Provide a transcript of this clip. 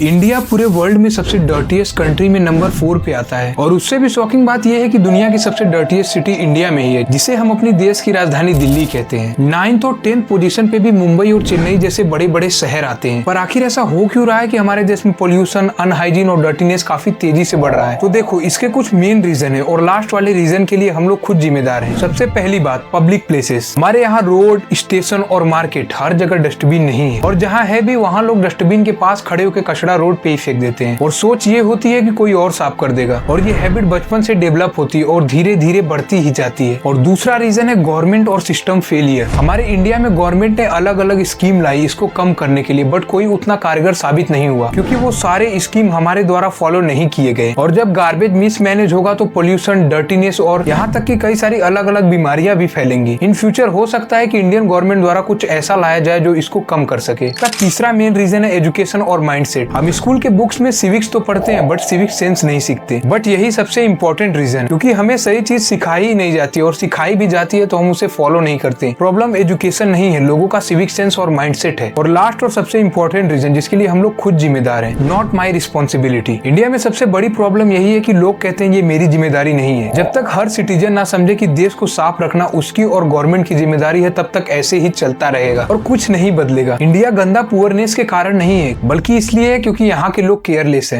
India पूरे world में सबसे डर्टीएस्ट कंट्री में नंबर 4 पे आता है और उससे भी शॉकिंग बात यह है कि दुनिया की सबसे डर्टीएस्ट सिटी इंडिया में ही है, जिसे हम अपनी देश की राजधानी दिल्ली कहते हैं। 9th और 10th पोजीशन पे भी मुंबई और चेन्नई जैसे बड़े बड़े शहर आते हैं। पर आखिर ऐसा हो क्यों रहा है कि हमारे देश में पोल्यूशन, अनहाइजीन और डर्टीनेस काफी तेजी से बढ़ रहा है? तो देखो, इसके कुछ मेन रीजन है और लास्ट वाले रीजन के लिए हम लोग खुद जिम्मेदार हैं। सबसे पहली बात, पब्लिक प्लेसेस। हमारे यहाँ रोड, स्टेशन और मार्केट हर जगह डस्टबिन नहीं है, और जहाँ है भी वहाँ लोग डस्टबिन के पास खड़े होकर कचरा रोड पे ही फेंक देते हैं और सोच ये होती है कि कोई और साफ कर देगा। और ये हैबिट बचपन से डेवलप होती है और धीरे धीरे बढ़ती ही जाती है। और दूसरा रीजन है गवर्नमेंट और सिस्टम फेलियर। हमारे इंडिया में गवर्नमेंट ने अलग अलग स्कीम लाई इसको कम करने के लिए, बट कोई उतना कारगर साबित नहीं हुआ क्योंकि वो सारे स्कीम हमारे द्वारा फॉलो नहीं किए गए। और जब गार्बेज मिसमैनेज होगा तो पोल्यूशन, डर्टीनेस और यहाँ तक कि कई सारी अलग अलग बीमारियां भी फैलेंगी। इन फ्यूचर हो सकता है कि इंडियन गवर्नमेंट द्वारा कुछ ऐसा लाया जाए जो इसको कम कर सके। तीसरा मेन रीजन है एजुकेशन और माइंडसेट। हम स्कूल के बुक्स में सिविक्स तो पढ़ते हैं बट सिविक सेंस नहीं सीखते। बट यही सबसे इंपॉर्टेंट रीजन, क्योंकि हमें सही चीज सिखाई ही नहीं जाती और सिखाई भी जाती है तो हम उसे फॉलो नहीं करते। प्रॉब्लम एजुकेशन नहीं है, लोगों का सिविक सेंस और माइंडसेट है। और लास्ट और सबसे इंपॉर्टेंट रीजन जिसके लिए हम लोग खुद जिम्मेदार हैं, नॉट माई रिस्पॉन्सिबिलिटी। इंडिया में सबसे बड़ी प्रॉब्लम यही है कि लोग कहते हैं ये मेरी जिम्मेदारी नहीं है। जब तक हर सिटीजन ना समझे कि देश को साफ रखना उसकी और गवर्नमेंट की जिम्मेदारी है, तब तक ऐसे ही चलता रहेगा और कुछ नहीं बदलेगा। इंडिया गंदा पुअरनेस के कारण नहीं है, बल्कि इसलिए है क्योंकि यहाँ के लोग केयरलेस हैं।